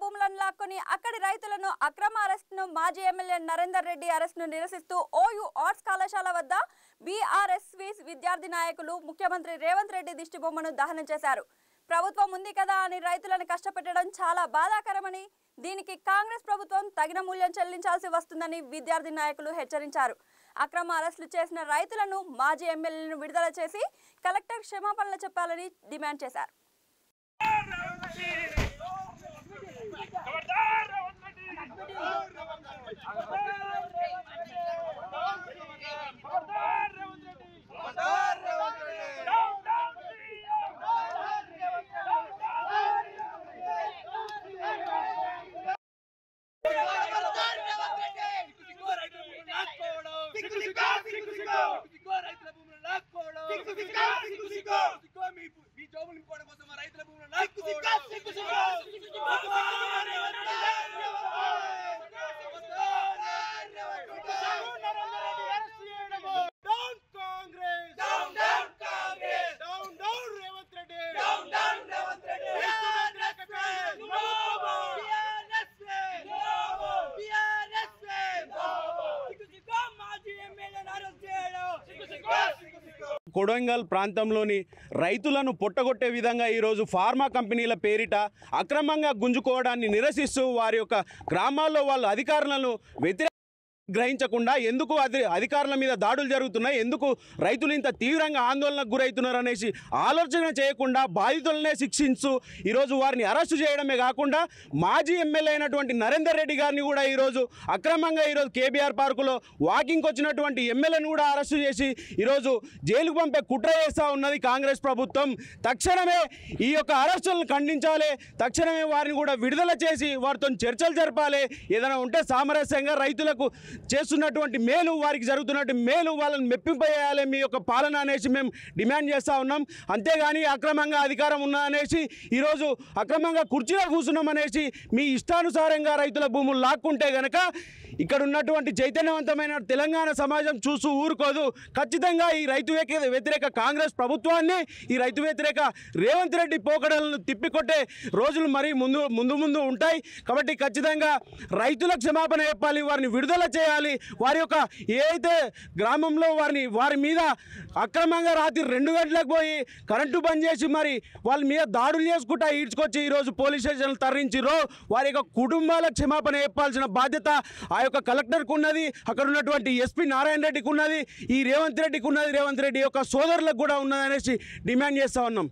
భూములను లాక్కొని అక్కడి రైతులను అక్రమ అరెస్టును మాజీ ఎమ్మెల్యే నరేందర్ రెడ్డి అరెస్టును నిరసిస్తూ ఓయూ ఆర్ట్స్ కళాశాల వద్ద బీఆర్ఎస్వి విద్యార్థి నాయకులు ముఖ్యమంత్రి రేవంత్ రెడ్డి దిష్టిబొమ్మను దహనం చేశారు. ప్రభుత్వం ఉంది కదా అని రైతులను కష్టపెట్టడం చాలా బాధాకరమని, దీనికి కాంగ్రెస్ ప్రభుత్వం తగిన మూల్యం చెల్లించాల్సి వస్తుందని విద్యార్థి నాయకులు హెచ్చరించారు. అక్రమ అరెస్టులు చేసిన రైతులను మాజీ ఎమ్మెల్యేలను విడుదల చేసి కలెక్టర్ క్షమాపణలు చెప్పాలని డిమాండ్ చేశారు. కొడంగల్ ప్రాంతంలోని రైతులను పొట్టగొట్టే విధంగా ఈరోజు ఫార్మా కంపెనీల పేరిట అక్రమంగా గుంజుకోవడాన్ని నిరసిస్తూ వారి యొక్క గ్రామాల్లో వాళ్ళు అధికారులను గ్రహించకుండా ఎందుకు అధికారుల మీద దాడులు జరుగుతున్నాయి, ఎందుకు రైతులు ఇంత తీవ్రంగా ఆందోళనకు గురవుతున్నారు అనేసి ఆలోచన చేయకుండా బాధితులనే శిక్షించు ఈరోజు వారిని అరెస్టు చేయడమే కాకుండా మాజీ ఎమ్మెల్యే అయినటువంటి నరేందర్ రెడ్డి గారిని కూడా ఈరోజు అక్రమంగా ఈరోజు కేబీఆర్ పార్కులో వాకింగ్కి వచ్చినటువంటి ఎమ్మెల్యేను కూడా అరెస్టు చేసి ఈరోజు జైలుకు పంపే కుట్ర చేస్తూ ఉన్నది కాంగ్రెస్ ప్రభుత్వం. తక్షణమే ఈ యొక్క అరెస్టులను ఖండించాలి, తక్షణమే వారిని కూడా విడుదల చేసి వారితో చర్చలు జరపాలి. ఏదైనా ఉంటే సామరస్యంగా రైతులకు చేస్తున్నటువంటి మేలు, వారికి జరుగుతున్నటువంటి మేలు వాళ్ళని మెప్పింపజేయాలి మీ యొక్క పాలన అనేసి మేము డిమాండ్ చేస్తూ ఉన్నాం. అంతేగాని అక్రమంగా అధికారం ఉన్నా అనేసి ఈరోజు అక్రమంగా కుర్చీలో కూర్చున్నాం అనేసి మీ ఇష్టానుసారంగా రైతుల భూములు లాక్కుంటే కనుక ఇక్కడ ఉన్నటువంటి చైతన్యవంతమైన తెలంగాణ సమాజం చూస్తూ ఊరుకోదు. ఖచ్చితంగా ఈ రైతు వ్యతిరేక కాంగ్రెస్ ప్రభుత్వాన్ని, ఈ రైతు వ్యతిరేక రేవంత్ రెడ్డి పోకడలను తిప్పికొట్టే రోజులు మరీ ముందు ఉంటాయి. కాబట్టి ఖచ్చితంగా రైతులకు క్షమాపణ చెప్పాలి, వారిని విడుదల చేయాలి. వారి యొక్క ఏదైతే గ్రామంలో వారి మీద అక్రమంగా రాత్రి 2 గంటలకు పోయి కరెంటు బంద్ చేసి మరి వాళ్ళ మీద దాడులు చేసుకుంటా ఈడ్చుకొచ్చి ఈరోజు పోలీస్ స్టేషన్లు తరలించిరో వారి యొక్క కుటుంబాలకు క్షమాపణ చెప్పాల్సిన బాధ్యత ఆ యొక్క కలెక్టర్కు ఉన్నది, అక్కడ ఉన్నటువంటి ఎస్పీ నారాయణ రెడ్డికి ఉన్నది, ఈ రేవంత్ రెడ్డికి ఉన్నది, రేవంత్ రెడ్డి యొక్క సోదరులకు కూడా ఉన్నది అనేసి డిమాండ్ చేస్తూ ఉన్నాం.